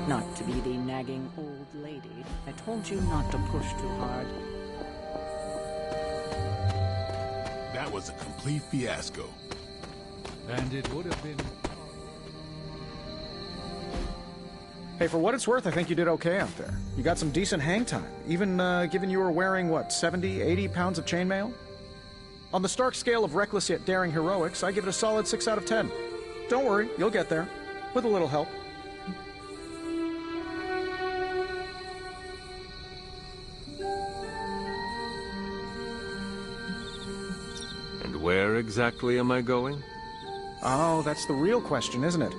Not to be the nagging old lady. I told you not to push too hard. That was a complete fiasco. And it would have been... Hey, for what it's worth, I think you did okay out there. You got some decent hang time, even given you were wearing, what, 70, 80 pounds of chainmail? On the Stark scale of reckless yet daring heroics, I give it a solid 6 out of 10. Don't worry, you'll get there. With a little help. And where exactly am I going? Oh, that's the real question, isn't it?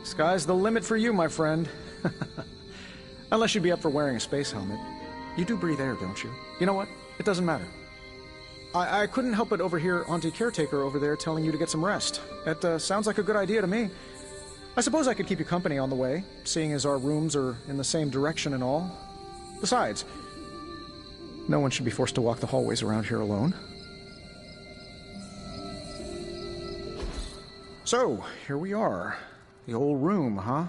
Sky's the limit for you, my friend. Unless you'd be up for wearing a space helmet. You do breathe air, don't you? You know what? It doesn't matter. I couldn't help but overhear Auntie Caretaker over there telling you to get some rest. That sounds like a good idea to me. I suppose I could keep you company on the way, seeing as our rooms are in the same direction and all. Besides, no one should be forced to walk the hallways around here alone. So, here we are. The old room, huh?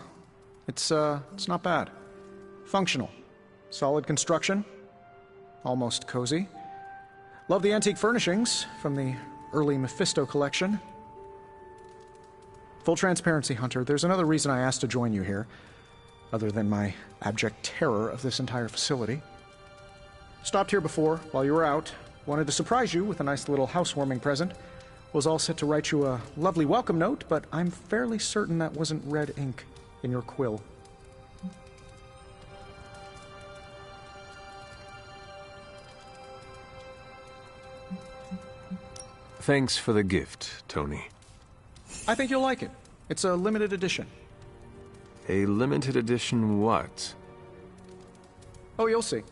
It's not bad. Functional. Solid construction. Almost cozy. Love the antique furnishings from the early Mephisto collection. Full transparency, Hunter, there's another reason I asked to join you here, other than my abject terror of this entire facility. Stopped here before, while you were out. Wanted to surprise you with a nice little housewarming present. Was all set to write you a lovely welcome note, but I'm fairly certain that wasn't red ink in your quill. Thanks for the gift, Tony. I think you'll like it. It's a limited edition. A limited edition what? Oh, you'll see.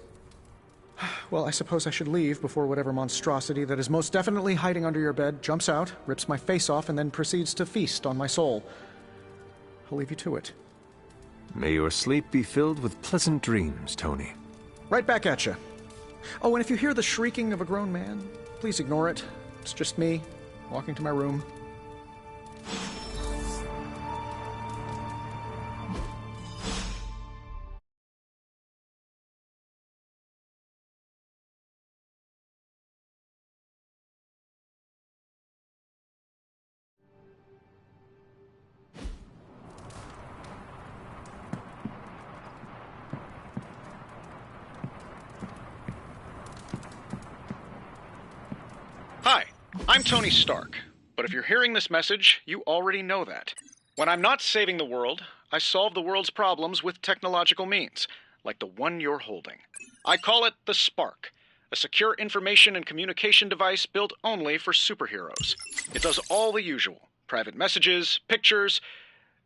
Well, I suppose I should leave before whatever monstrosity that is most definitely hiding under your bed jumps out, rips my face off, and then proceeds to feast on my soul. I'll leave you to it. May your sleep be filled with pleasant dreams, Tony. Right back at you. Oh, and if you hear the shrieking of a grown man, please ignore it. It's just me, walking to my room. Hi, I'm Tony Stark, but if you're hearing this message, you already know that. When I'm not saving the world, I solve the world's problems with technological means, like the one you're holding. I call it the Spark, a secure information and communication device built only for superheroes. It does all the usual, private messages, pictures,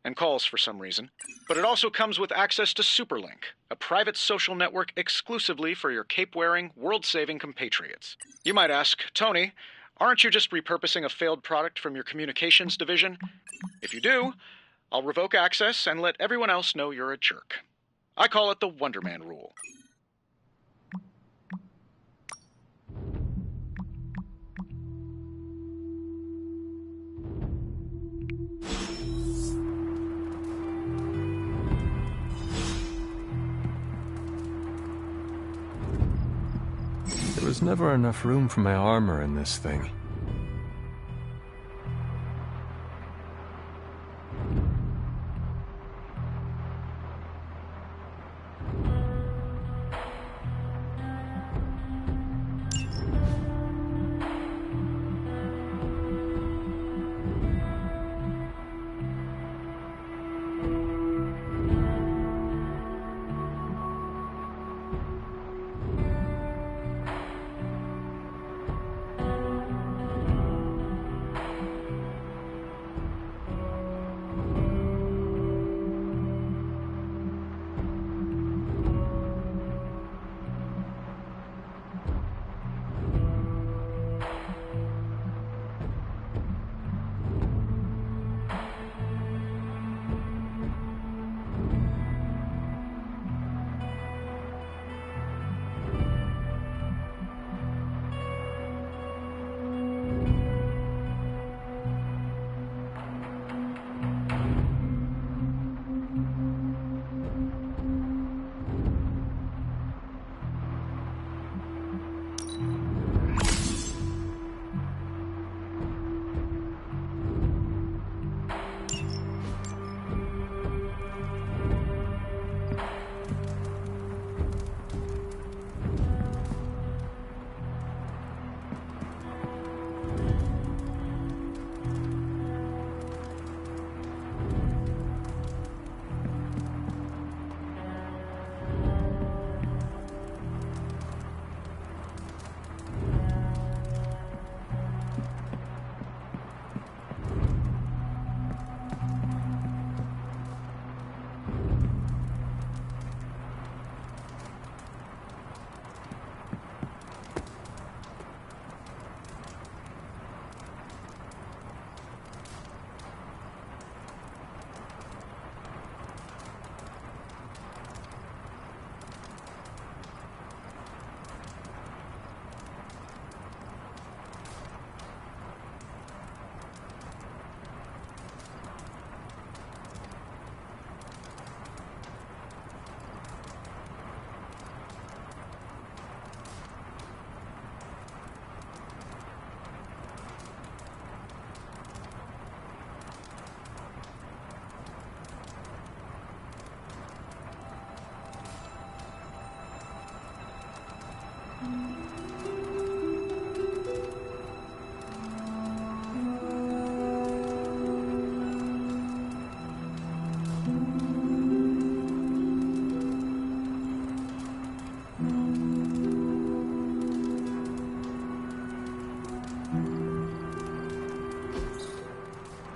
and calls for some reason. But it also comes with access to Superlink, a private social network exclusively for your cape-wearing, world-saving compatriots. You might ask, Tony, aren't you just repurposing a failed product from your communications division? If you do, I'll revoke access and let everyone else know you're a jerk. I call it the Wonder Man rule. There was never enough room for my armor in this thing.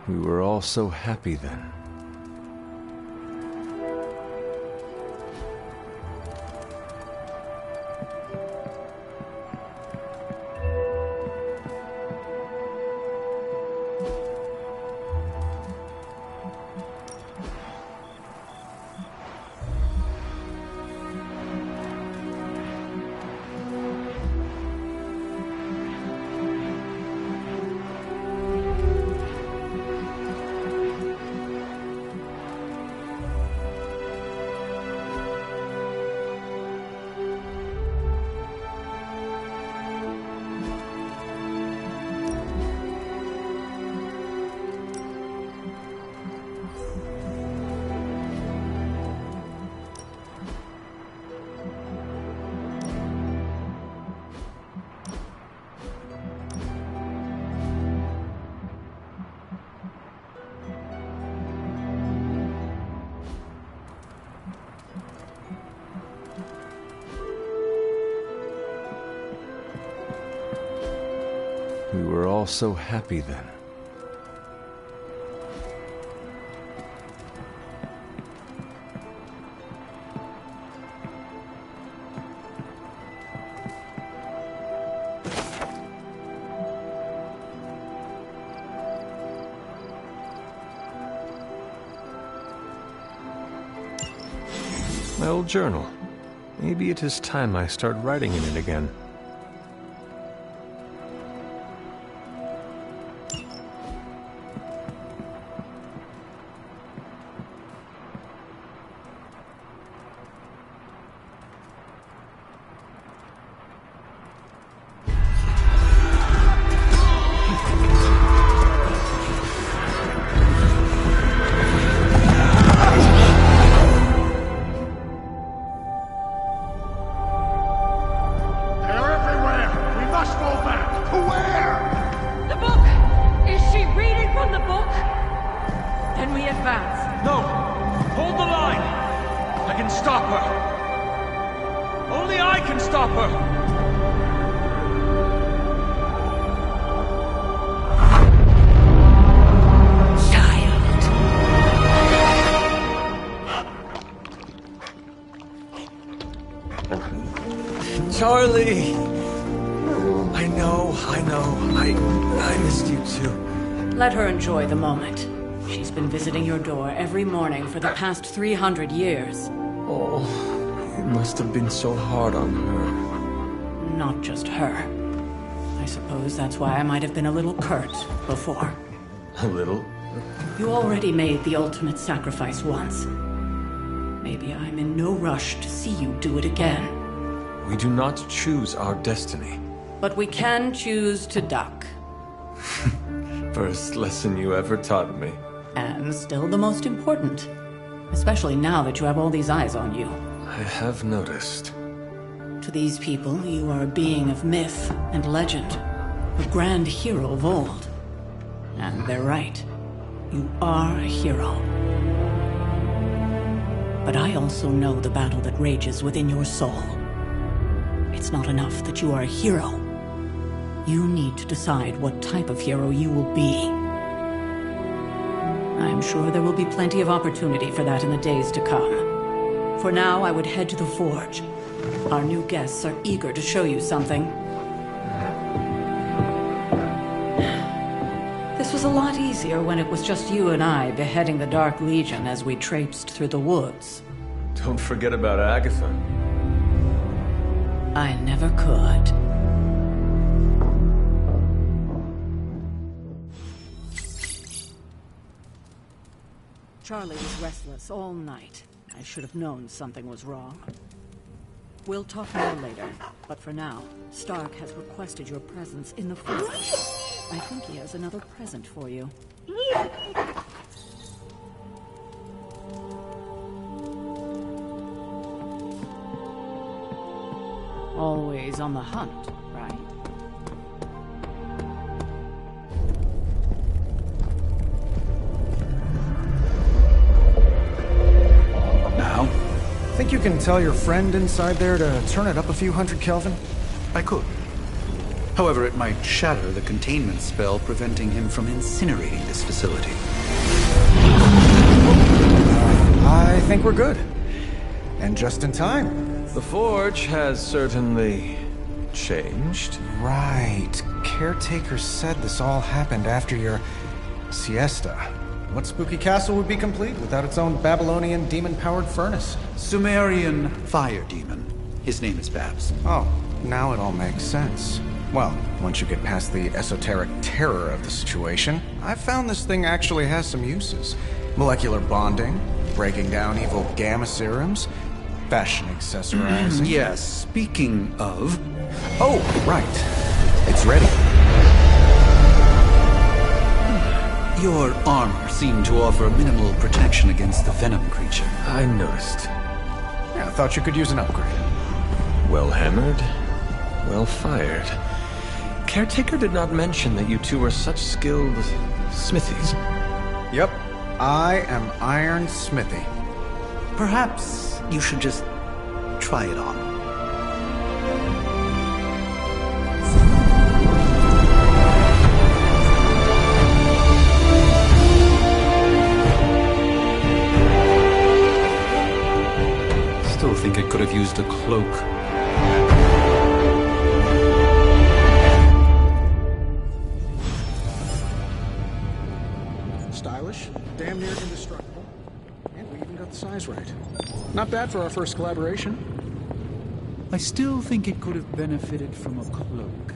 We were all so happy then. We were all so happy then. My old journal. Maybe it is time I start writing in it again. Charlie! I know. I missed you too. Let her enjoy the moment. She's been visiting your door every morning for the past 300 years. Oh, it must have been so hard on her. Not just her. I suppose that's why I might have been a little curt before. A little? You already made the ultimate sacrifice once. Maybe I'm in no rush to see you do it again. We do not choose our destiny. But we can choose to duck. First lesson you ever taught me. And still the most important. Especially now that you have all these eyes on you. I have noticed. To these people, you are a being of myth and legend. A grand hero of old. And they're right. You are a hero. But I also know the battle that rages within your soul. It's not enough that you are a hero. You need to decide what type of hero you will be. I'm sure there will be plenty of opportunity for that in the days to come. For now, I would head to the forge. Our new guests are eager to show you something. This was a lot easier when it was just you and I beheading the Dark Legion as we traipsed through the woods. Don't forget about Agatha. I never could. Charlie was restless all night. I should have known something was wrong. We'll talk more later, but for now, Stark has requested your presence in the forge. I think he has another present for you. Always on the hunt, right? Now? Think you can tell your friend inside there to turn it up a few hundred Kelvin? I could. However, it might shatter the containment spell preventing him from incinerating this facility. I think we're good. And just in time. The Forge has certainly changed. Right. Caretaker said this all happened after your siesta. What spooky castle would be complete without its own Babylonian demon-powered furnace? Sumerian fire demon. His name is Babs. Oh, now it all makes sense. Well, once you get past the esoteric terror of the situation, I've found this thing actually has some uses. Molecular bonding, breaking down evil gamma serums, fashion accessorizing. Yes, speaking of... Oh, right. It's ready. Your armor seemed to offer minimal protection against the venom creature. I noticed. Yeah, I thought you could use an upgrade. Well hammered, well fired. Caretaker did not mention that you two were such skilled smithies. Yep, I am Iron Smithy. Perhaps you should just try it on. Still think it could have used a cloak. Stylish, damn near indestructible, and we even got the size right. Not bad for our first collaboration. I still think it could have benefited from a cloak.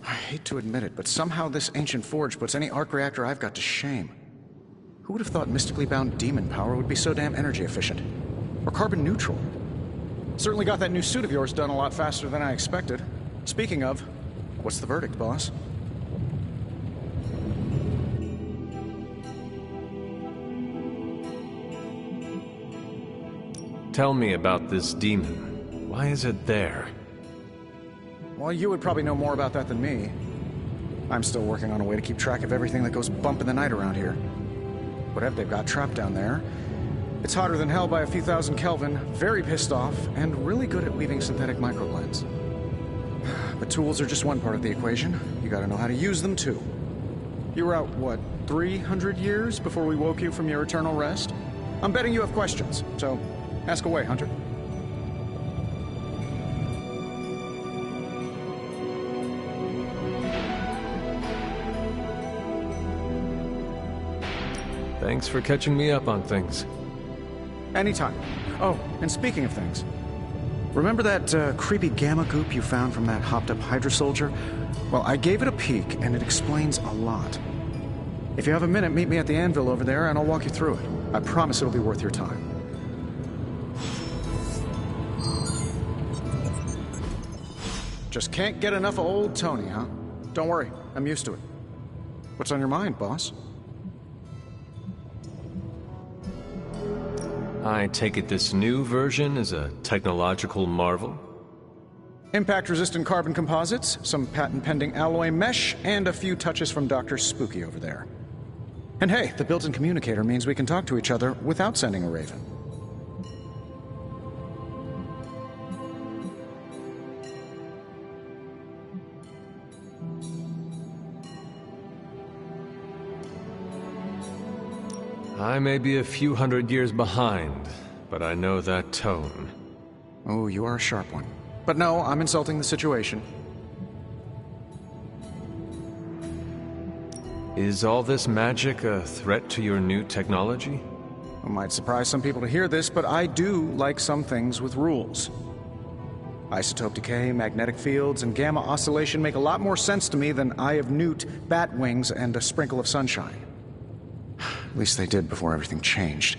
I hate to admit it, but somehow this ancient forge puts any arc reactor I've got to shame. Who would have thought mystically bound demon power would be so damn energy efficient? Or carbon neutral? Certainly got that new suit of yours done a lot faster than I expected. Speaking of, what's the verdict, boss? Tell me about this demon. Why is it there? Well, you would probably know more about that than me. I'm still working on a way to keep track of everything that goes bump in the night around here. Whatever they've got trapped down there, it's hotter than hell by a few thousand Kelvin, very pissed off, and really good at weaving synthetic microblends. But tools are just one part of the equation. You gotta know how to use them, too. You were out, what, 300 years before we woke you from your eternal rest? I'm betting you have questions, so ask away, Hunter. Thanks for catching me up on things. Anytime. Oh, and speaking of things, remember that creepy gamma goop you found from that hopped-up Hydra soldier? Well, I gave it a peek, and it explains a lot. If you have a minute, meet me at the anvil over there, and I'll walk you through it. I promise it'll be worth your time. Just can't get enough of old Tony, huh? Don't worry, I'm used to it. What's on your mind, boss? I take it this new version is a technological marvel? Impact-resistant carbon composites, some patent-pending alloy mesh, and a few touches from Dr. Spooky over there. And hey, the built-in communicator means we can talk to each other without sending a raven. I may be a few hundred years behind, but I know that tone. Oh, you are a sharp one. But no, I'm insulting the situation. Is all this magic a threat to your new technology? It might surprise some people to hear this, but I do like some things with rules. Isotope decay, magnetic fields, and gamma oscillation make a lot more sense to me than Eye of Newt, bat wings, and a sprinkle of sunshine. At least they did before everything changed.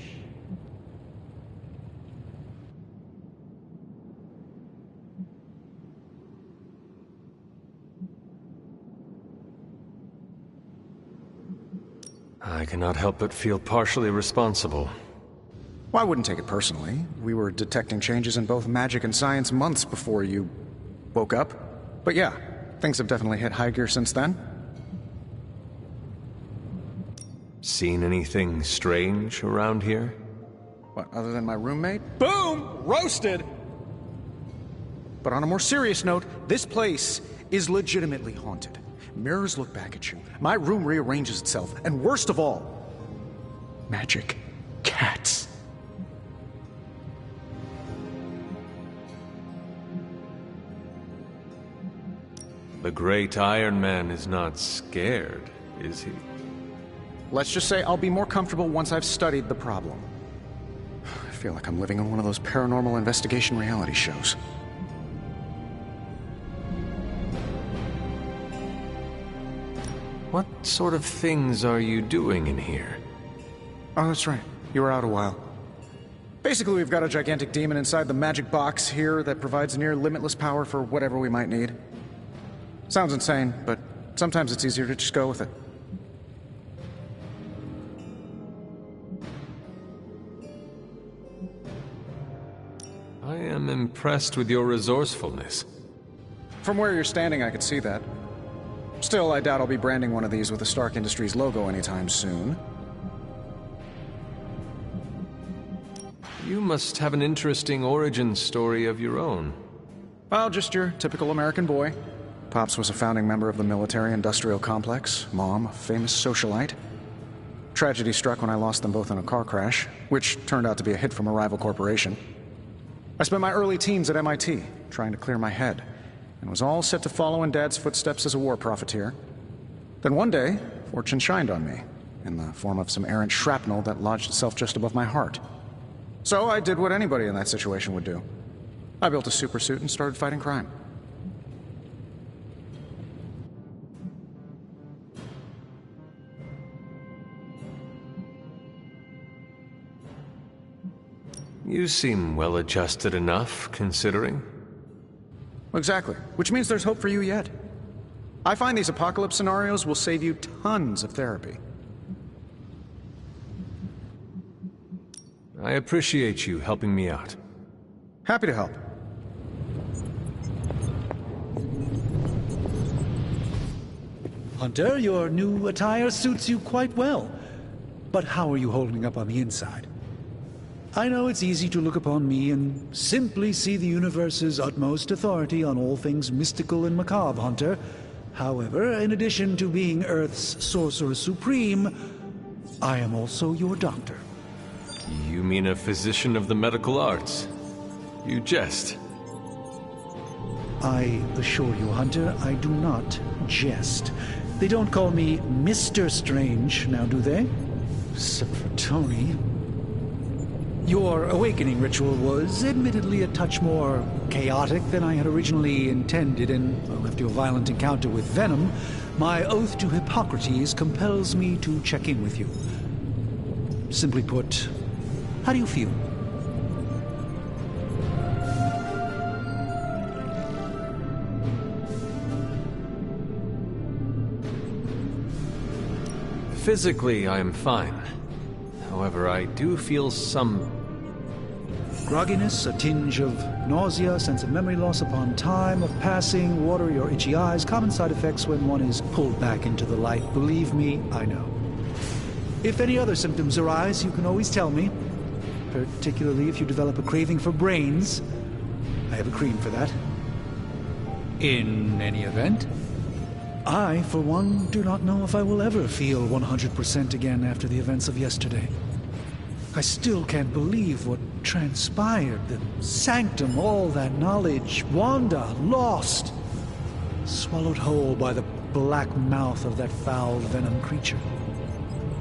I cannot help but feel partially responsible. Well, I wouldn't take it personally. We were detecting changes in both magic and science months before you woke up. But yeah, things have definitely hit high gear since then. Seen anything strange around here? What, other than my roommate? Boom! Roasted! But on a more serious note, this place is legitimately haunted. Mirrors look back at you. My room rearranges itself. And worst of all, magic cats. The great Iron Man is not scared, is he? Let's just say I'll be more comfortable once I've studied the problem. I feel like I'm living in one of those paranormal investigation reality shows. What sort of things are you doing in here? Oh, that's right. You were out a while. Basically, we've got a gigantic demon inside the magic box here that provides near limitless power for whatever we might need. Sounds insane, but sometimes it's easier to just go with it. I am impressed with your resourcefulness. From where you're standing, I could see that. Still, I doubt I'll be branding one of these with the Stark Industries logo anytime soon. You must have an interesting origin story of your own. Well, just your typical American boy. Pops was a founding member of the military-industrial complex. Mom, a famous socialite. Tragedy struck when I lost them both in a car crash, which turned out to be a hit from a rival corporation. I spent my early teens at MIT, trying to clear my head, and was all set to follow in Dad's footsteps as a war profiteer. Then one day, fortune shined on me, in the form of some errant shrapnel that lodged itself just above my heart. So I did what anybody in that situation would do. I built a supersuit and started fighting crime. You seem well-adjusted enough, considering. Exactly. Which means there's hope for you yet. I find these apocalypse scenarios will save you tons of therapy. I appreciate you helping me out. Happy to help. Hunter, your new attire suits you quite well. But how are you holding up on the inside? I know it's easy to look upon me and simply see the universe's utmost authority on all things mystical and macabre, Hunter. However, in addition to being Earth's Sorcerer Supreme, I am also your doctor. You mean a physician of the medical arts? You jest. I assure you, Hunter, I do not jest. They don't call me Mr. Strange, now do they? Except for Tony. Your awakening ritual was admittedly a touch more chaotic than I had originally intended, and well, after your violent encounter with Venom, my oath to Hippocrates compels me to check in with you. Simply put, how do you feel? Physically, I am fine. However, I do feel some grogginess, a tinge of nausea, sense of memory loss upon time of passing, watery or itchy eyes, common side effects when one is pulled back into the light. Believe me, I know. If any other symptoms arise, you can always tell me, particularly if you develop a craving for brains. I have a cream for that. In any event, I, for one, do not know if I will ever feel 100% again after the events of yesterday. I still can't believe what transpired. The sanctum, all that knowledge, Wanda, lost. Swallowed whole by the black mouth of that foul venom creature.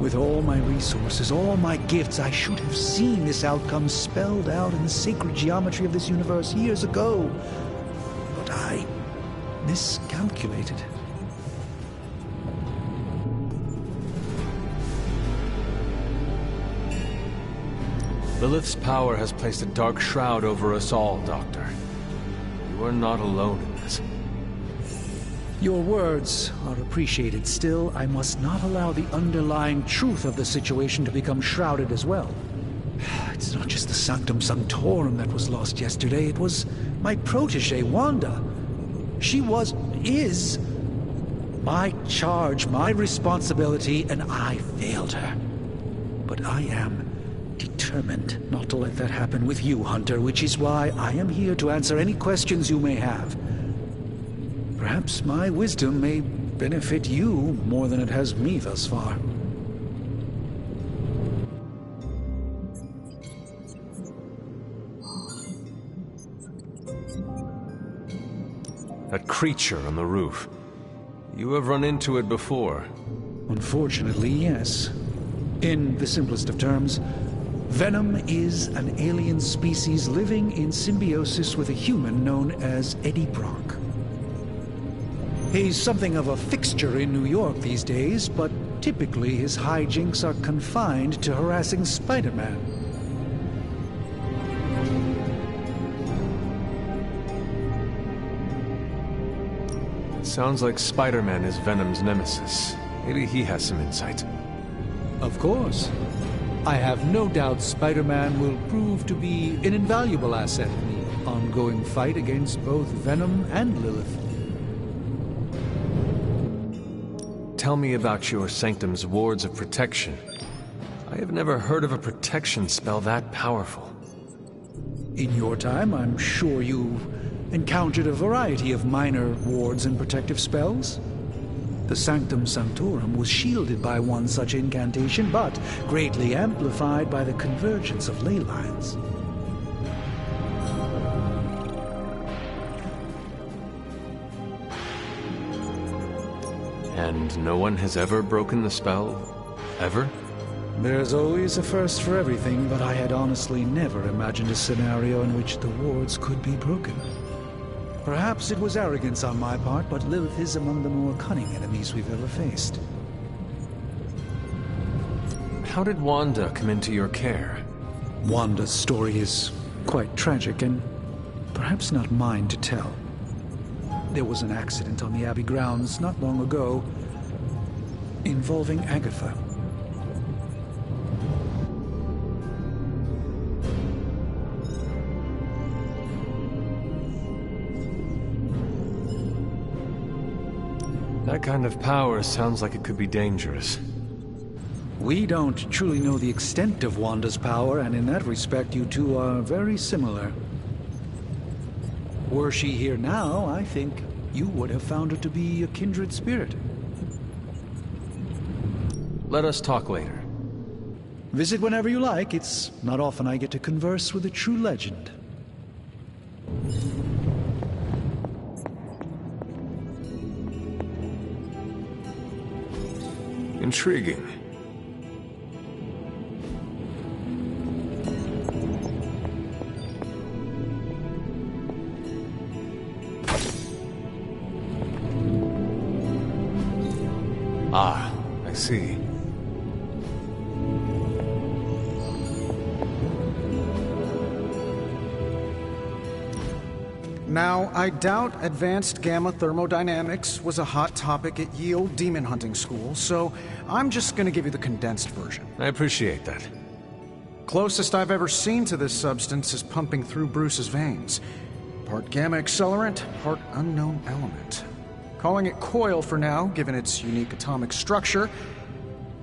With all my resources, all my gifts, I should have seen this outcome spelled out in the sacred geometry of this universe years ago. But I miscalculated. Lilith's power has placed a dark shroud over us all, Doctor. You are not alone in this. Your words are appreciated. Still, I must not allow the underlying truth of the situation to become shrouded as well. It's not just the Sanctum Sanctorum that was lost yesterday. It was my protege, Wanda. She is my charge, my responsibility, and I failed her. But I am determined determined not to let that happen with you, Hunter, which is why I am here to answer any questions you may have. Perhaps my wisdom may benefit you more than it has me thus far. That creature on the roof. You have run into it before. Unfortunately, yes. In the simplest of terms, Venom is an alien species living in symbiosis with a human known as Eddie Brock. He's something of a fixture in New York these days, but typically his hijinks are confined to harassing Spider-Man. Sounds like Spider-Man is Venom's nemesis. Maybe he has some insight. Of course. I have no doubt Spider-Man will prove to be an invaluable asset in the ongoing fight against both Venom and Lilith. Tell me about your Sanctum's wards of protection. I have never heard of a protection spell that powerful. In your time, I'm sure you encountered a variety of minor wards and protective spells. The Sanctum Sanctorum was shielded by one such incantation, but greatly amplified by the convergence of ley lines. And no one has ever broken the spell? Ever? There's always a first for everything, but I had honestly never imagined a scenario in which the wards could be broken. Perhaps it was arrogance on my part, but Lilith is among the more cunning enemies we've ever faced. How did Wanda come into your care? Wanda's story is quite tragic, and perhaps not mine to tell. There was an accident on the Abbey grounds not long ago involving Agatha. That kind of power sounds like it could be dangerous. We don't truly know the extent of Wanda's power, and in that respect you two are very similar. Were she here now, I think you would have found her to be a kindred spirit. Let us talk later. Visit whenever you like. It's not often I get to converse with a true legend. Intriguing. Ah, I see. Now, I doubt advanced gamma thermodynamics was a hot topic at Ye Olde Demon Hunting School, so I'm just gonna give you the condensed version. I appreciate that. Closest I've ever seen to this substance is pumping through Bruce's veins. Part gamma accelerant, part unknown element. Calling it Coil for now, given its unique atomic structure.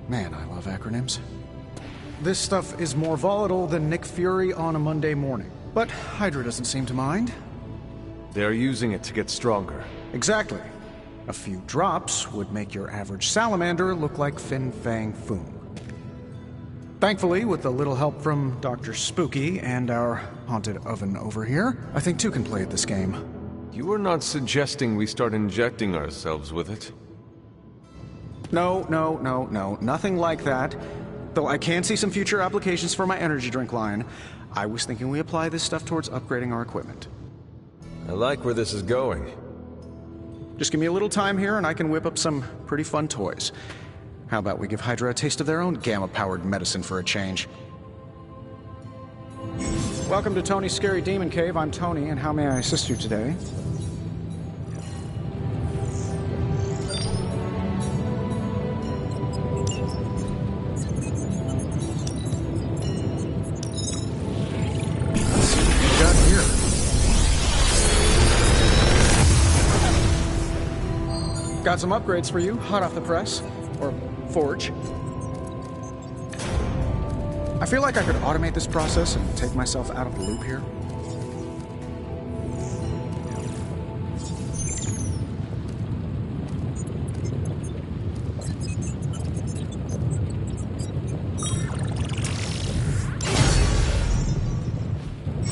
Man, I love acronyms. This stuff is more volatile than Nick Fury on a Monday morning. But Hydra doesn't seem to mind. They're using it to get stronger. Exactly. A few drops would make your average salamander look like Fin Fang Foom. Thankfully, with a little help from Dr. Spooky and our haunted oven over here, I think two can play at this game. You are not suggesting we start injecting ourselves with it? No, nothing like that. Though I can see some future applications for my energy drink line. I was thinking we apply this stuff towards upgrading our equipment. I like where this is going. Just give me a little time here and I can whip up some pretty fun toys. How about we give Hydra a taste of their own gamma-powered medicine for a change? Welcome to Tony's Scary Demon Cave. I'm Tony, and how may I assist you today? Let's see what we got here. Got some upgrades for you, hot off the press. Or forge. I feel like I could automate this process and take myself out of the loop here.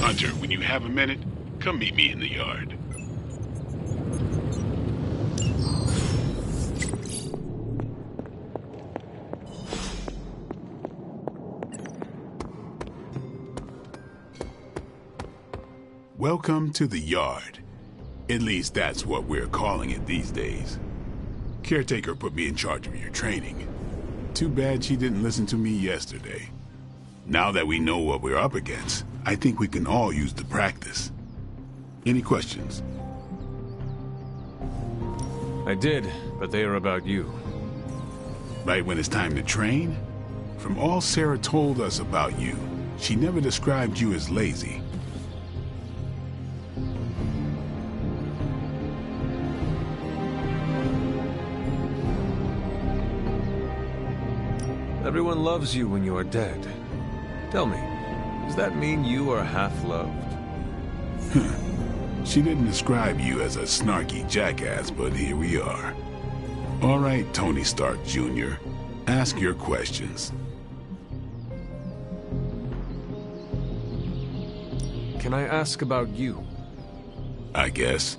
Hunter, when you have a minute, come meet me in the yard. Welcome to the yard. At least that's what we're calling it these days. Caretaker put me in charge of your training. Too bad she didn't listen to me yesterday. Now that we know what we're up against, I think we can all use the practice. Any questions? I did, but they are about you. Right when it's time to train? From all Sarah told us about you, she never described you as lazy. Everyone loves you when you are dead. Tell me, does that mean you are half-loved? She didn't describe you as a snarky jackass, but here we are. All right, Tony Stark Jr., ask your questions. Can I ask about you? I guess.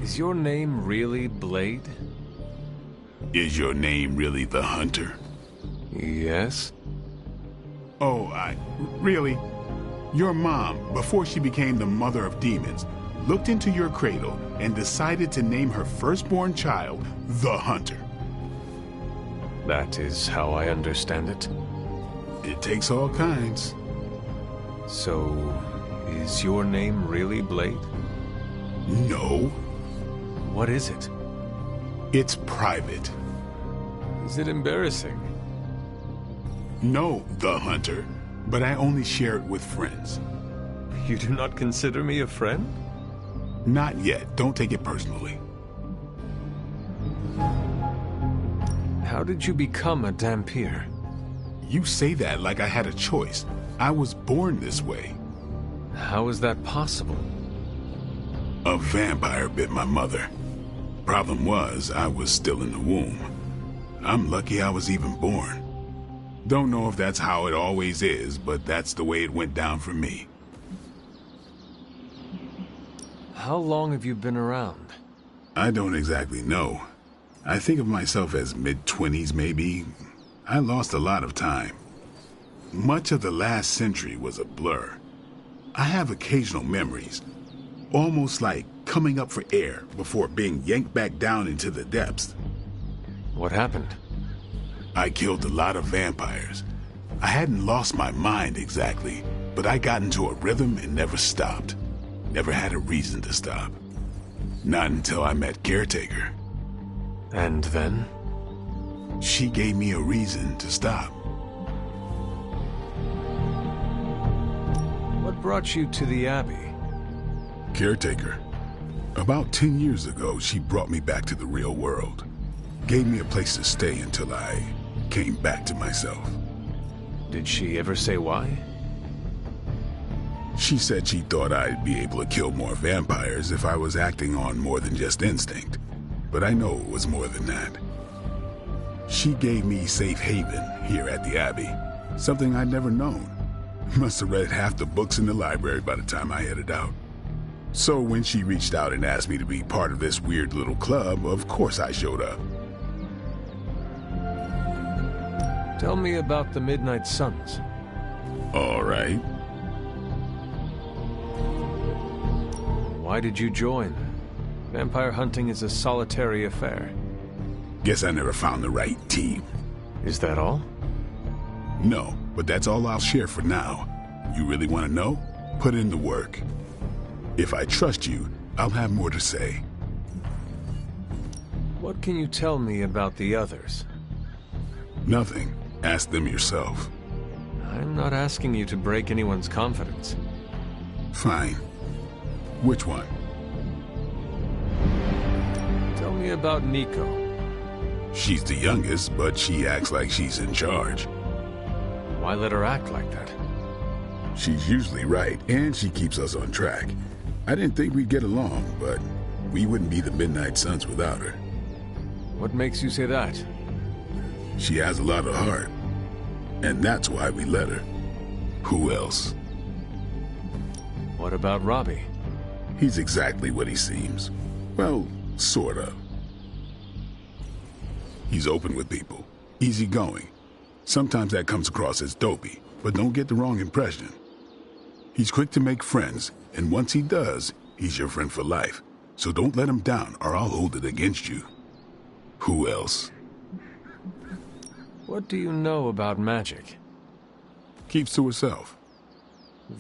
Is your name really Blade? Is your name really the Hunter? Yes. Oh, really? Your mom, before she became the mother of demons, looked into your cradle and decided to name her firstborn child the Hunter. That is how I understand it. It takes all kinds. So, is your name really Blade? No. What is it? It's private. Is it embarrassing? No, the Hunter, but I only share it with friends. You do not consider me a friend? Not yet. Don't take it personally. How did you become a Dhampir? You say that like I had a choice. I was born this way. How is that possible? A vampire bit my mother. Problem was, I was still in the womb. I'm lucky I was even born. Don't know if that's how it always is, but that's the way it went down for me. How long have you been around? I don't exactly know. I think of myself as mid-20s, maybe. I lost a lot of time. Much of the last century was a blur. I have occasional memories, almost like coming up for air before being yanked back down into the depths. What happened? I killed a lot of vampires. I hadn't lost my mind exactly, but I got into a rhythm and never stopped. Never had a reason to stop. Not until I met Caretaker. And then? She gave me a reason to stop. What brought you to the Abbey? Caretaker. About 10 years ago, she brought me back to the real world. Gave me a place to stay until I came back to myself. Did she ever say why? She said she thought I'd be able to kill more vampires if I was acting on more than just instinct. But I know it was more than that. She gave me safe haven here at the Abbey. Something I'd never known. Must have read half the books in the library by the time I headed out. So when she reached out and asked me to be part of this weird little club, of course I showed up. Tell me about the Midnight Suns. All right. Why did you join? Vampire hunting is a solitary affair. Guess I never found the right team. Is that all? No, but that's all I'll share for now. You really want to know? Put in the work. If I trust you, I'll have more to say. What can you tell me about the others? Nothing. Ask them yourself. I'm not asking you to break anyone's confidence. Fine. Which one? Tell me about Nico. She's the youngest, but she acts like she's in charge. Why let her act like that? She's usually right, and she keeps us on track. I didn't think we'd get along, but we wouldn't be the Midnight Suns without her. What makes you say that? She has a lot of heart, and that's why we let her. Who else? What about Robbie? He's exactly what he seems. Well, sort of. He's open with people, easygoing. Sometimes that comes across as dopey, but don't get the wrong impression. He's quick to make friends, and once he does, he's your friend for life. So don't let him down, or I'll hold it against you. Who else? What do you know about magic? Keeps to herself.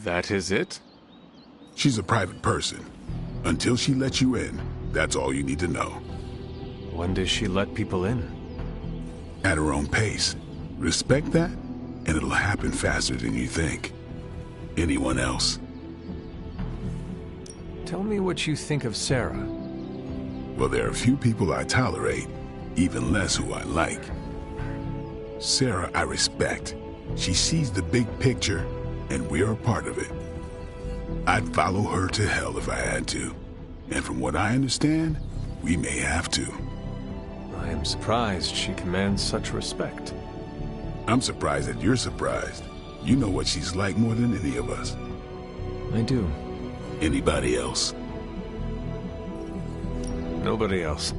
That is it? She's a private person. Until she lets you in, that's all you need to know. When does she let people in? At her own pace. Respect that, and it'll happen faster than you think. Anyone else? Tell me what you think of Sarah. Well, there are a few people I tolerate, even less who I like. Sarah, I respect. She sees the big picture, and we're a part of it. I'd follow her to hell if I had to. And from what I understand, we may have to. I am surprised she commands such respect. I'm surprised that you're surprised. You know what she's like more than any of us. I do. Anybody else? Nobody else.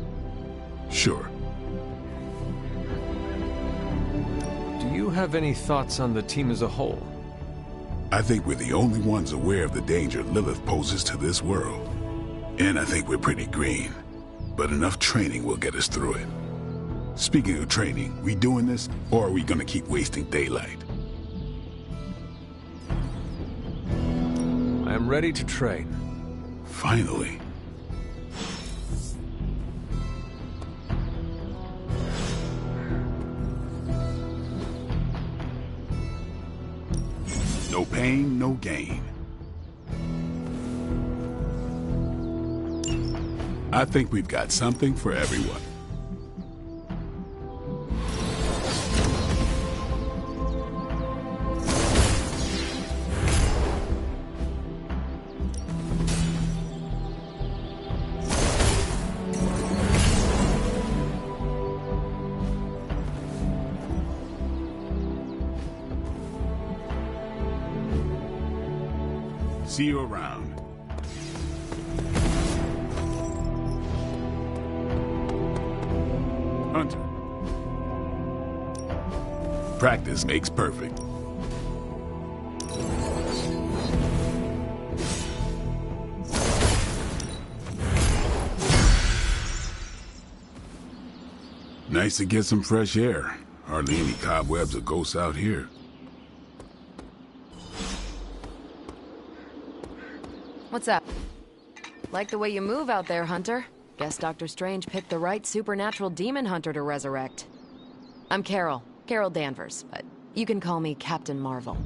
Sure. Do you have any thoughts on the team as a whole? I think we're the only ones aware of the danger Lilith poses to this world. And I think we're pretty green. But enough training will get us through it. Speaking of training, we doing this, or are we gonna keep wasting daylight? I am ready to train. Finally. No pain, no gain. I think we've got something for everyone. See you around. Hunter. Practice makes perfect. Nice to get some fresh air. Hardly any cobwebs or ghosts out here. What's up? Like the way you move out there, Hunter. Guess Dr. Strange picked the right supernatural demon hunter to resurrect. I'm Carol Danvers, but you can call me Captain Marvel.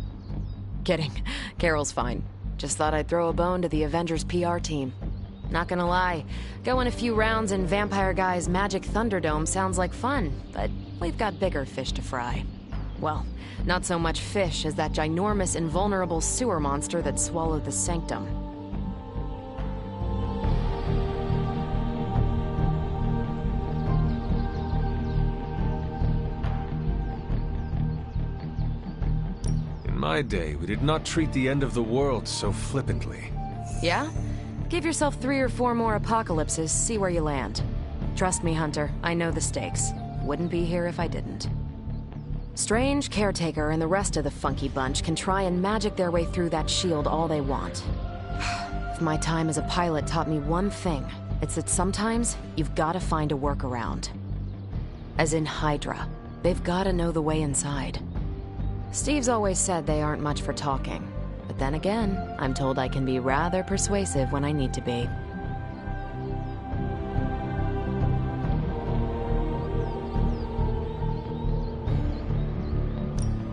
Kidding, Carol's fine. Just thought I'd throw a bone to the Avengers PR team. Not gonna lie, going a few rounds in Vampire Guy's Magic Thunderdome sounds like fun, but we've got bigger fish to fry. Well, not so much fish as that ginormous invulnerable sewer monster that swallowed the Sanctum. In my day, we did not treat the end of the world so flippantly. Yeah? Give yourself 3 or 4 more apocalypses, see where you land. Trust me, Hunter, I know the stakes. Wouldn't be here if I didn't. Strange, Caretaker, and the rest of the funky bunch can try and magic their way through that shield all they want. If my time as a pilot taught me one thing, it's that sometimes you've gotta find a workaround. As in Hydra, they've gotta know the way inside. Steve's always said they aren't much for talking. But then again, I'm told I can be rather persuasive when I need to be.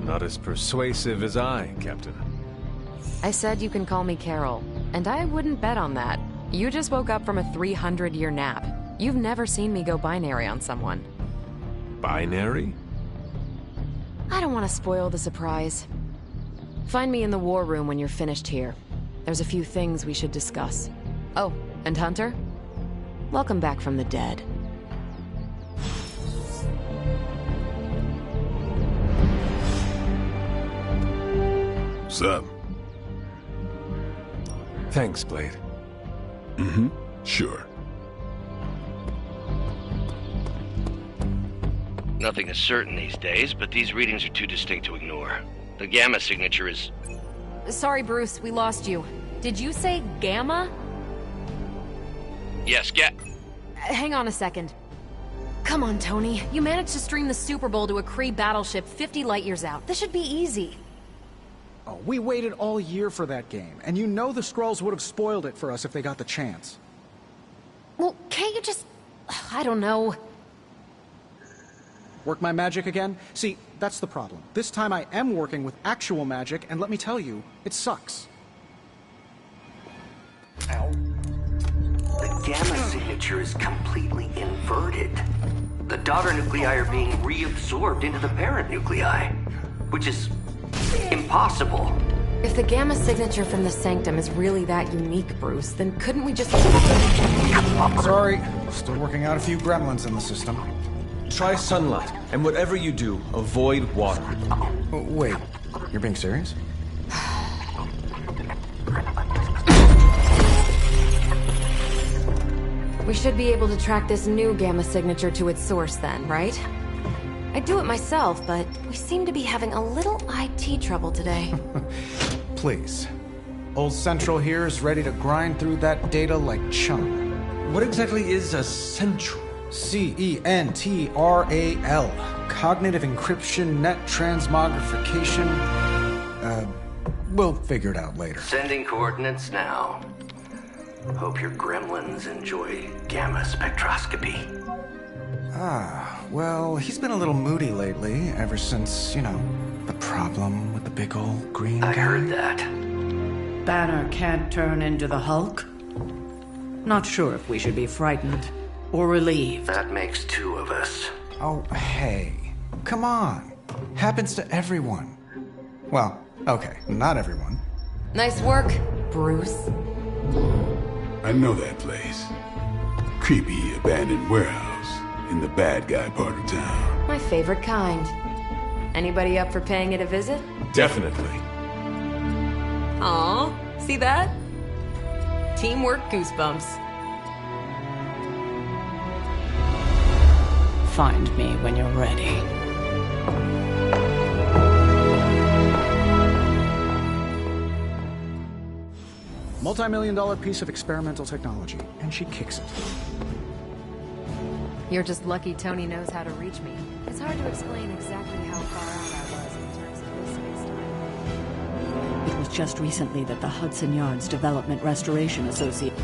Not as persuasive as I, Captain. I said you can call me Carol, and I wouldn't bet on that. You just woke up from a 300-year nap. You've never seen me go binary on someone. Binary? I don't want to spoil the surprise. Find me in the war room when you're finished here. There's a few things we should discuss. Oh, and Hunter? Welcome back from the dead. Sup? Thanks, Blade. Mm-hmm. Sure. Nothing is certain these days, but these readings are too distinct to ignore. The Gamma signature is... Sorry, Bruce, we lost you. Did you say Gamma? Yes, Hang on a second. Come on, Tony. You managed to stream the Super Bowl to a Kree battleship 50 light-years out. This should be easy. Oh, we waited all year for that game, and you know the Skrulls would have spoiled it for us if they got the chance. Well, can't you just... I don't know. Work my magic again? See, that's the problem. This time I am working with actual magic, and let me tell you, it sucks. Ow. The Gamma signature is completely inverted. The daughter nuclei are being reabsorbed into the parent nuclei, which is impossible. If the Gamma signature from the Sanctum is really that unique, Bruce, then couldn't we just... Sorry, still working out a few gremlins in the system. Try sunlight, and whatever you do, avoid water. Oh, wait, you're being serious? We should be able to track this new Gamma signature to its source then, right? I'd do it myself, but we seem to be having a little IT trouble today. Please. Old Central here is ready to grind through that data like chum. What exactly is a central? CENTRAL. Cognitive encryption, net transmogrification. We'll figure it out later. Sending coordinates now. Hope your gremlins enjoy gamma spectroscopy. Well, he's been a little moody lately, ever since, the problem with the big old green guy. I heard that. Banner can't turn into the Hulk? Not sure if we should be frightened or relieved. That makes two of us. Oh, hey. Come on. Happens to everyone. Well, okay, not everyone. Nice work, Bruce. I know that place. Creepy abandoned warehouse in the bad guy part of town. My favorite kind. Anybody up for paying it a visit? Definitely. Aw, see that? Teamwork goosebumps. Find me when you're ready. Multi-million-dollar piece of experimental technology, and she kicks it. You're just lucky Tony knows how to reach me. It's hard to explain exactly how far out I was in terms of this space-time. It was just recently that the Hudson Yards Development Restoration Association...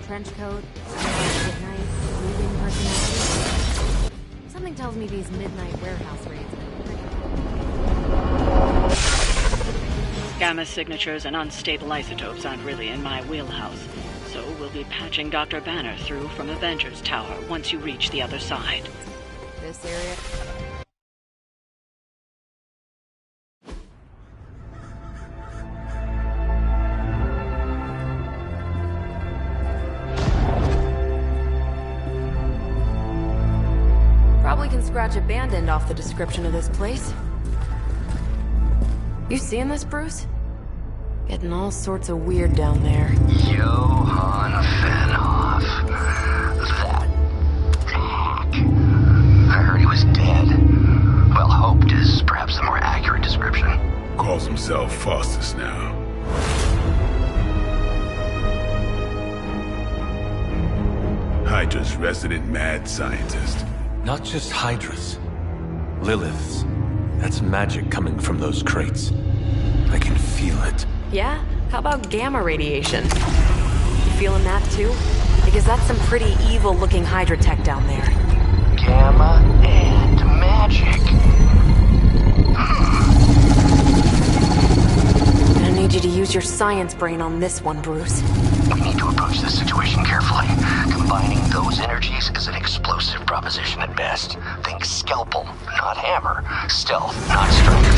Trench coat, midnight, moving personality. Something tells me these midnight warehouse raids are pretty... Gamma signatures and unstable isotopes aren't really in my wheelhouse, Also, we'll be patching Dr. Banner through from Avengers Tower once you reach the other side. This area... Probably can scratch abandoned off the description of this place. You seeing this, Bruce? Getting all sorts of weird down there. Johann Fenhoff. That hack. I heard he was dead. Well, hoped is perhaps the more accurate description. Calls himself Faustus now. Hydra's resident mad scientist. Not just Hydra's. Lilith's. That's magic coming from those crates. I can feel it. Yeah? How about gamma radiation? You feeling that too? Because that's some pretty evil-looking Hydra tech down there. Gamma and magic. I need you to use your science brain on this one, Bruce. We need to approach this situation carefully. Combining those energies is an explosive proposition at best. Think scalpel, not hammer. Stealth, not strength.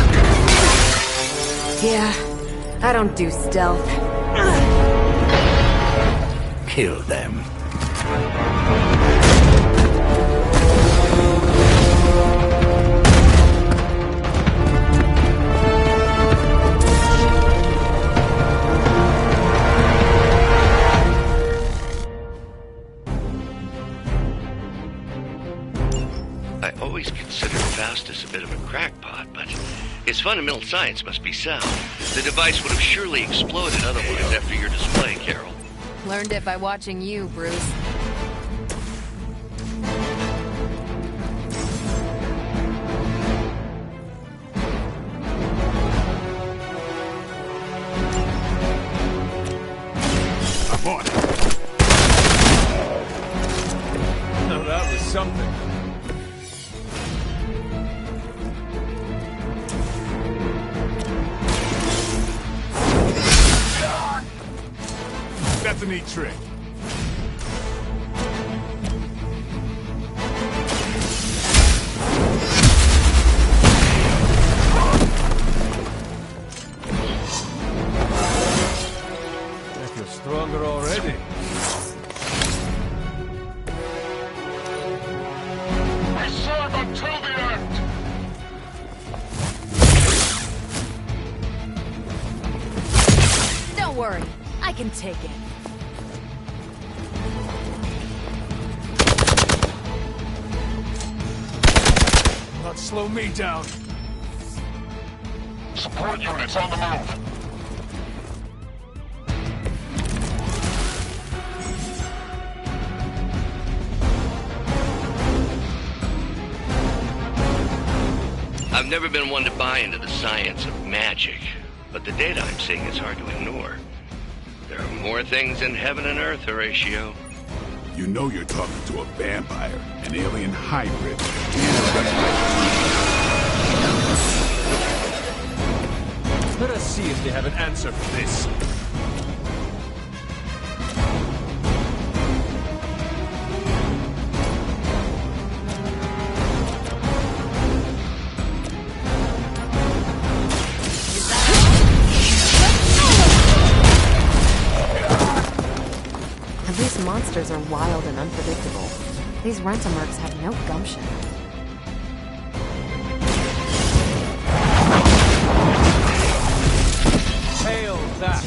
Yeah, I don't do stealth. Kill them. I always considered Faustus a bit of a crackpot, but his fundamental science must be sound. The device would have surely exploded otherwise after your display, Carol. Learned it by watching you, Bruce. I'm on it. Now that was something. That's a neat trick. I feel stronger already. I serve until the end! Don't worry, I can take it. Not slow me down. Support units on the move. I've never been one to buy into the science of magic, but the data I'm seeing is hard to ignore. There are more things in heaven and earth, Horatio. You know you're talking to a vampire, an alien hybrid. Let us see if they have an answer for this. These monsters are wild and unpredictable. These Rent-A-Mercs have no gumption. Hail that!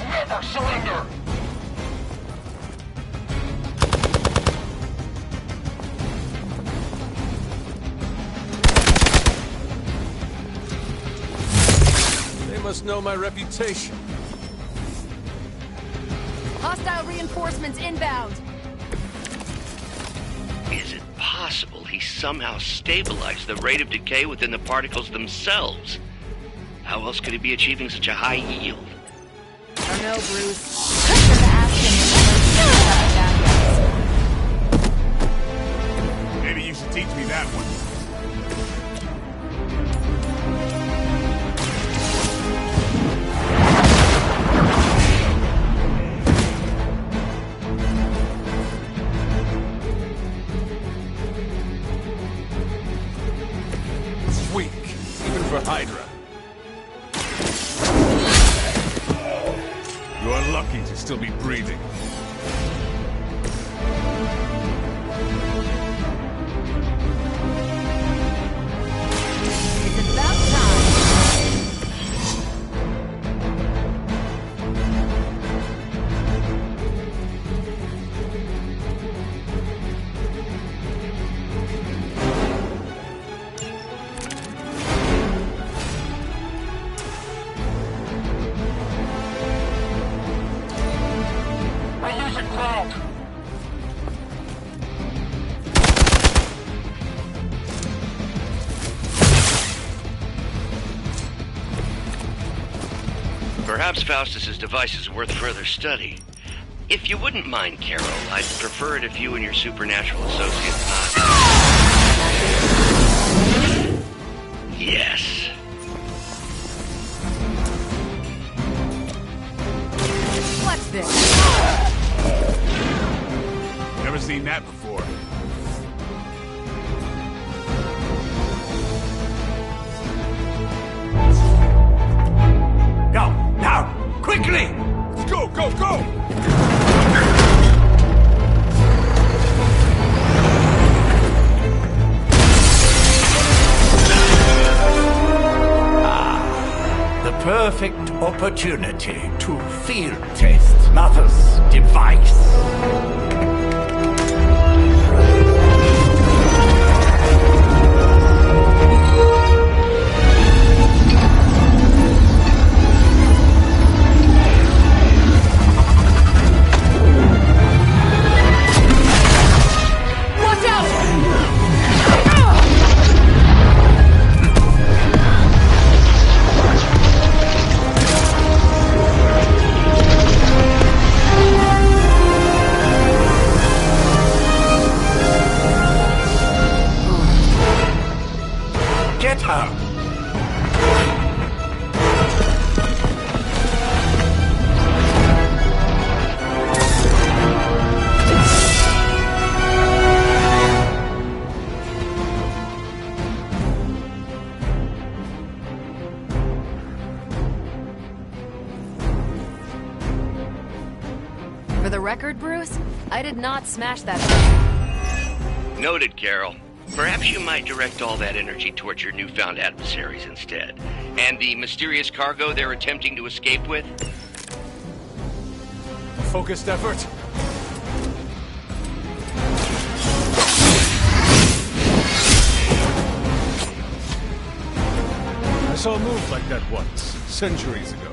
Never surrender! They must know my reputation. Hostile reinforcements inbound! Is it possible he somehow stabilized the rate of decay within the particles themselves? How else could he be achieving such a high yield? I don't know, Bruce. Just have to ask him. Maybe you should teach me that one. You are lucky to still be breathing. It's about time. Perhaps Faustus's device is worth further study. If you wouldn't mind, Carol, I'd prefer it if you and your supernatural associates not... Yes. What's this? Never seen that before. Go! Now! Quickly! Let's go, go, go! The perfect opportunity to field test Mother's device. Get her! For the record, Bruce, I did not smash that. Noted, Carol. Perhaps you might direct all that energy towards your newfound adversaries instead. And the mysterious cargo they're attempting to escape with? Focused effort. I saw a move like that once, centuries ago.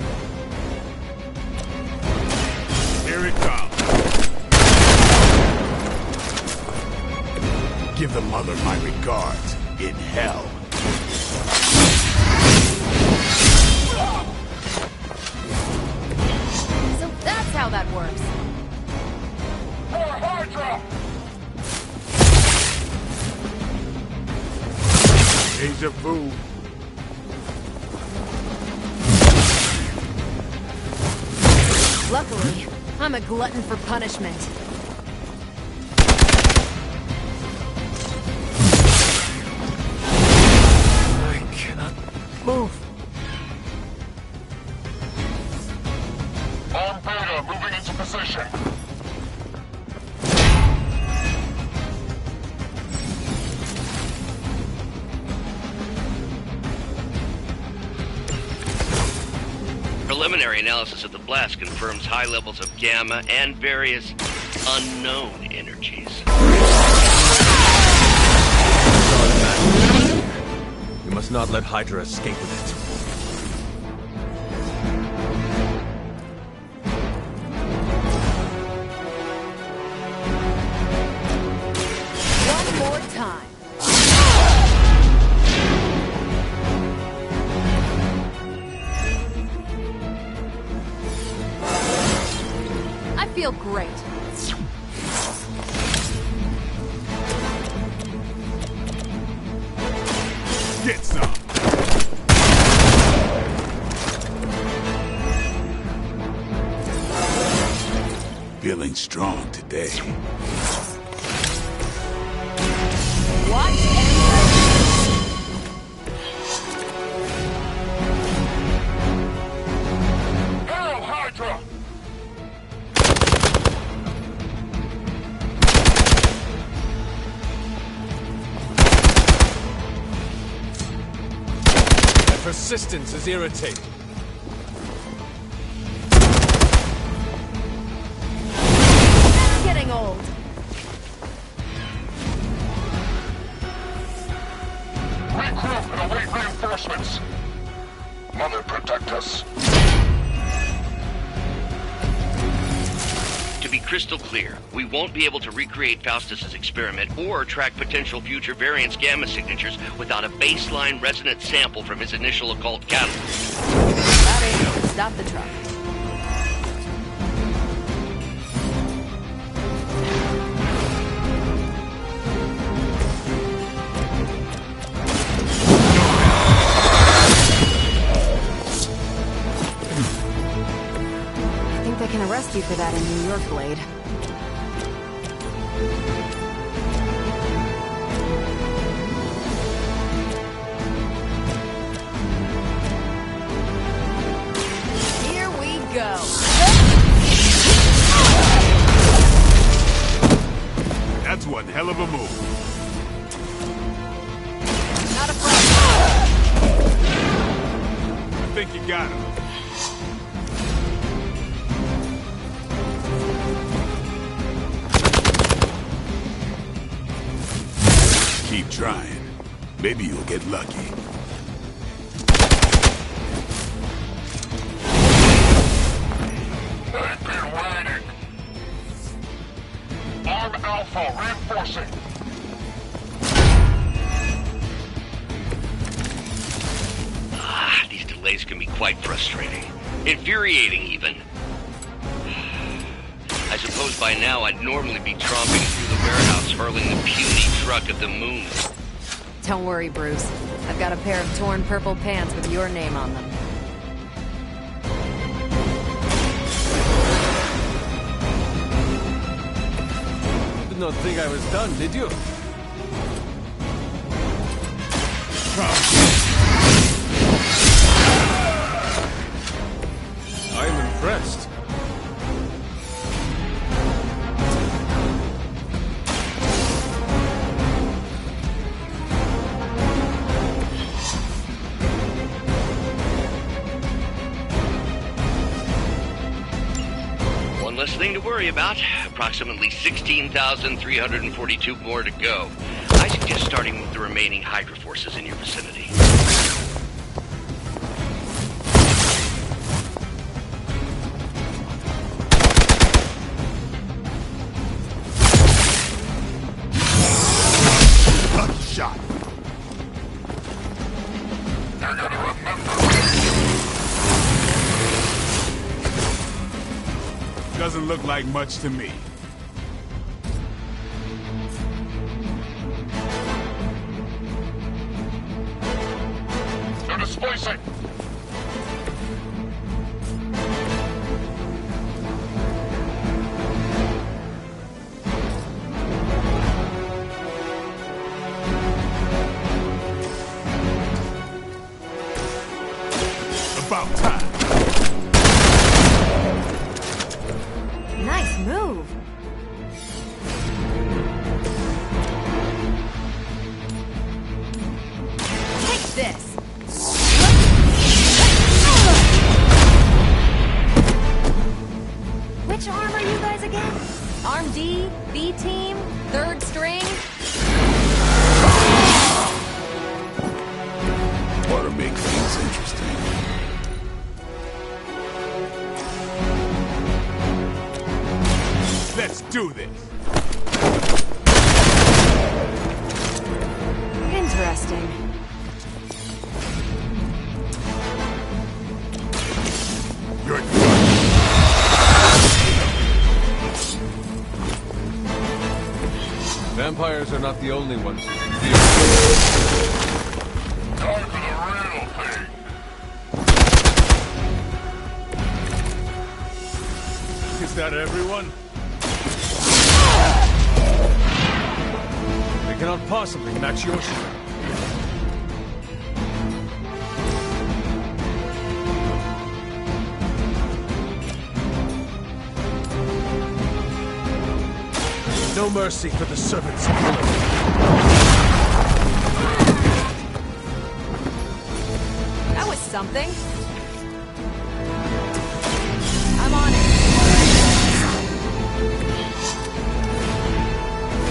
Here it comes. Give the mother my regards in hell. So that's how that works. Deja vu. Luckily, I'm a glutton for punishment. Move! On Beta, moving into position. Preliminary analysis of the blast confirms high levels of gamma and various unknown energies. We must not let Hydra escape with it. One more time. I feel great. Get some! Feeling strong today. Watch Hail, Hydra! persistence is irritating. That's getting old. Regroup and await reinforcements. Mother, protect us. To be crystal clear, we won't be able to recreate Faustus's experiment or track potential future variants' gamma signatures without a baseline resonant sample from his initial occult catalyst. Got it. Stop the truck. I think they can arrest you for that in New York, Blade. Here we go. That's one hell of a move. Not afraid. I think you got him. Keep trying. Maybe you'll get lucky. They've been waiting. Arm Alpha reinforcing. These delays can be quite frustrating. Infuriating, even. I suppose by now I'd normally be tromping through the warehouse hurling the puny truck at the moon. Don't worry, Bruce. I've got a pair of torn purple pants with your name on them. Did not think I was done, did you? I'm impressed. One less thing to worry about. Approximately 16,342 more to go. I suggest starting with the remaining Hydra forces in your vicinity. Lucky shot. They're gonna remember. Doesn't look like much to me. They're displacing. About time. Nice move. Take this. Which arm are you guys again? Arm D, B team, third string? Ought to make things interesting. Let's do this. Interesting. Good. Vampires are not the only ones who can feel. Time for the real thing. Is that everyone? They cannot possibly match your strength. No mercy for the servants of Lilith. That something? I'm on it.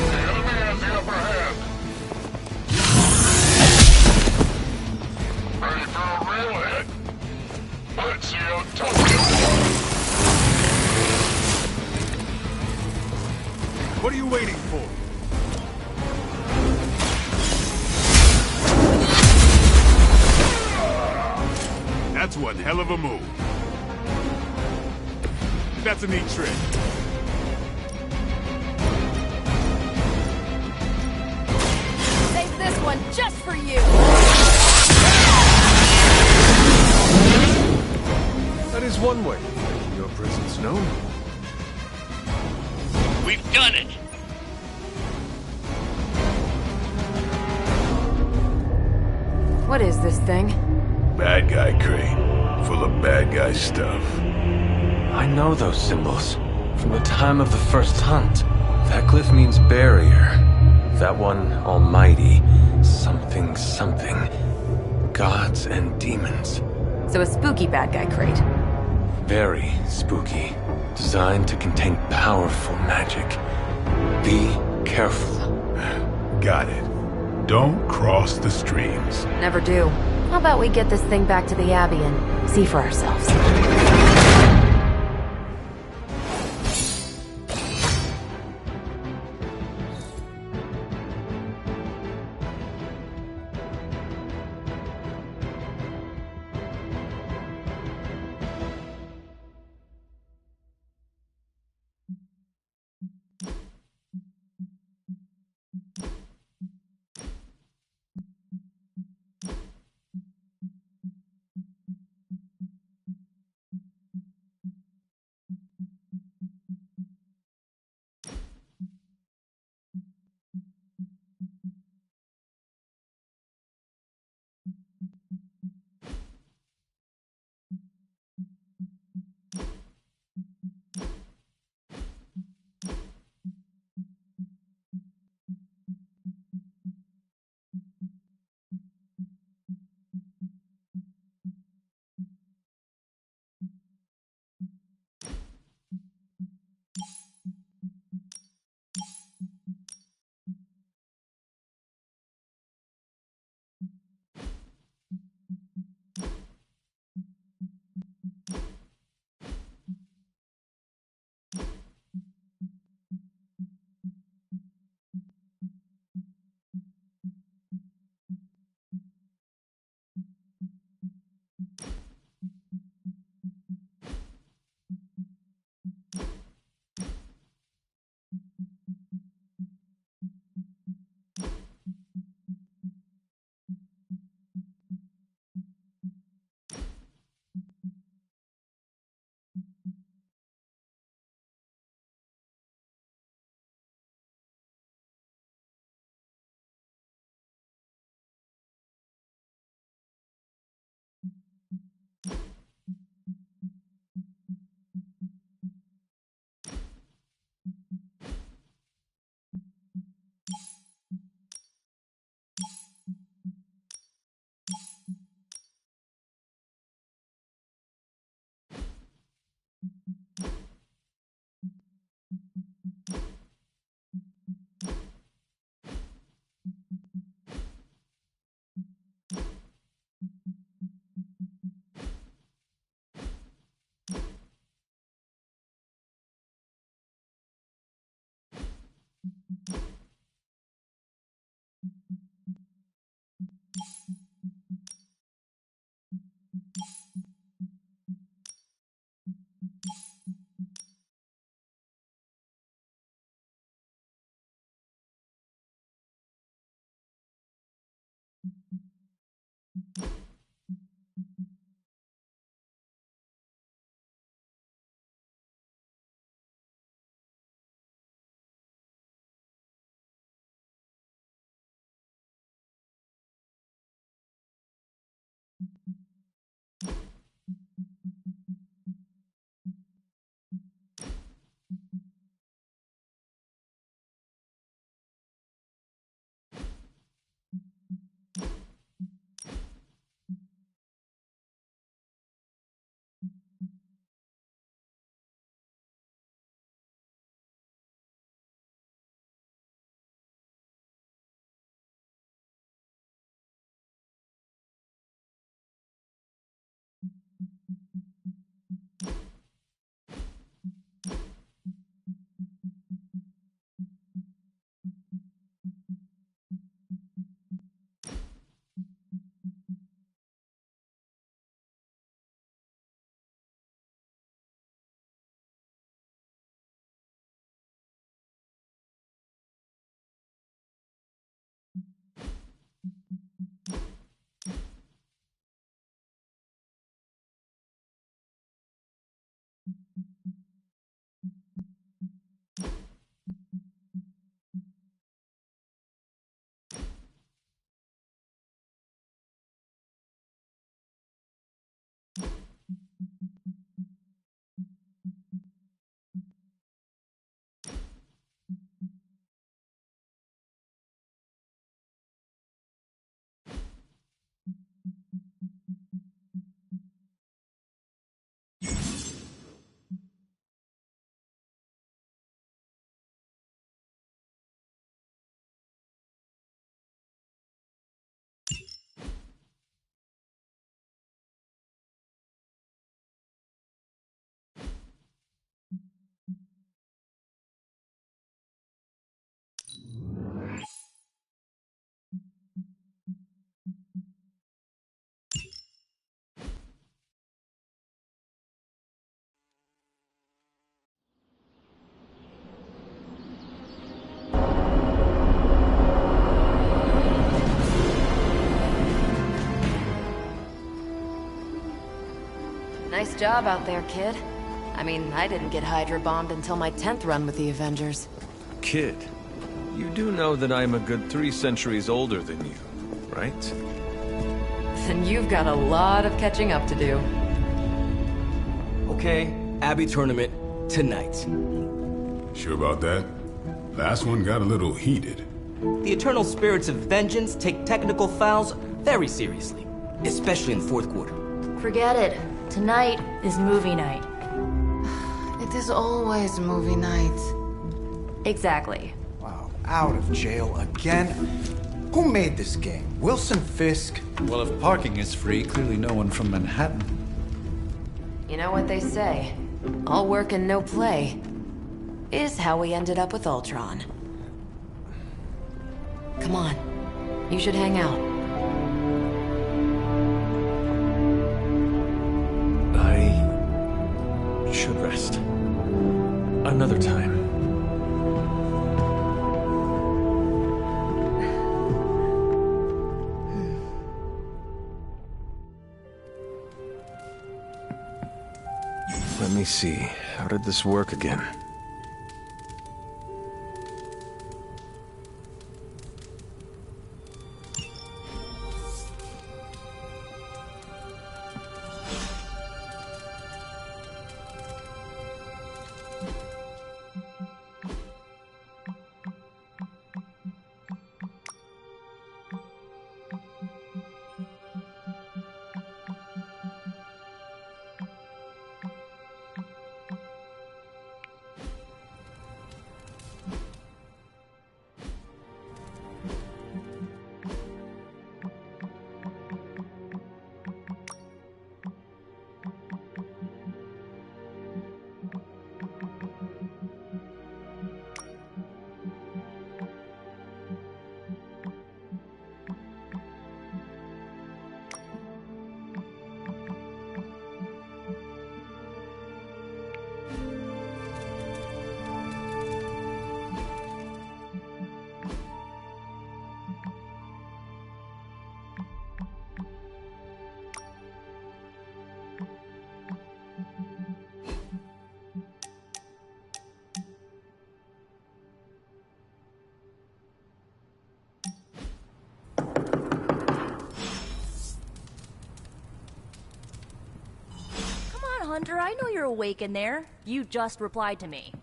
The enemy has the upper hand. Ready for a real hit? Let's see how tough you are. What are you waiting for? That's one hell of a move. That's a neat trick. Save this one just for you! That is one way of making your presence known. We've done it! What is this thing? Bad guy crate, full of bad guy stuff. I know those symbols from the time of the first hunt. That glyph means barrier. That one, almighty. Something, something. Gods and demons. So a spooky bad guy crate. Very spooky. Designed to contain powerful magic. Be careful. Got it. Don't cross the streams. Never do. How about we get this thing back to the Abbey and see for ourselves? Nice job out there, kid. I mean, I didn't get Hydra bombed until my 10th run with the Avengers. Kid, you do know that I'm a good 3 centuries older than you, right? Then you've got a lot of catching up to do. Okay, Abbey tournament tonight. Sure about that? Last one got a little heated. The Eternal Spirits of Vengeance take technical fouls very seriously, especially in the fourth quarter. Forget it. Tonight is movie night. It is always movie night. Exactly. Wow, out of jail again? Who made this game? Wilson Fisk? Well, if parking is free, clearly no one from Manhattan. You know what they say? All work and no play is how we ended up with Ultron. Come on. You should hang out. I should rest. Another time. Let me see. How did this work again? Hunter, I know you're awake in there. You just replied to me.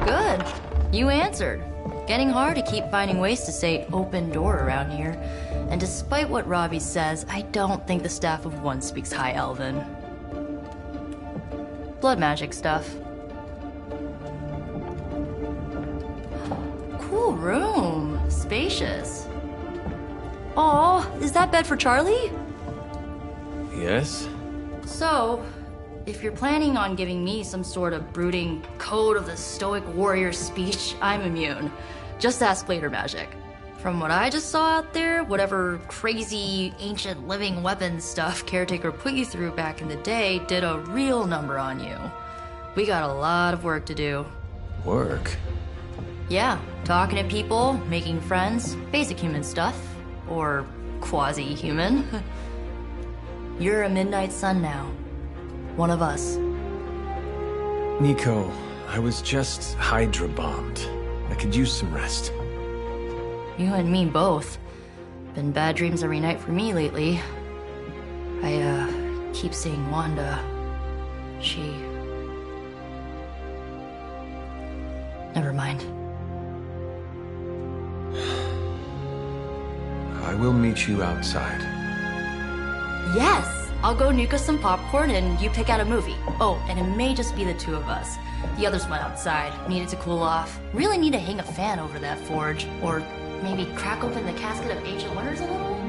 Good. You answered. Getting hard to keep finding ways to say open door around here. And despite what Robbie says, I don't think the staff of One speaks High Elven. Blood magic stuff. Cool room. Spacious. Aw, is that bed for Charlie? Yes? So, if you're planning on giving me some sort of brooding code of the stoic warrior speech, I'm immune. Just ask later, Magic. From what I just saw out there, whatever crazy ancient living weapons stuff Caretaker put you through back in the day did a real number on you. We got a lot of work to do. Work? Yeah, talking to people, making friends, basic human stuff. Or quasi-human. You're a Midnight Sun now. One of us. Nico, I was just Hydra bombed. I could use some rest. You and me both. Been bad dreams every night for me lately. I, keep seeing Wanda. She... Never mind. I will meet you outside. Yes! I'll go nuke us some popcorn and you pick out a movie. Oh, and it may just be the two of us. The others went outside, needed to cool off. Really need to hang a fan over that forge. Or maybe crack open the casket of Ancient Wonders a little?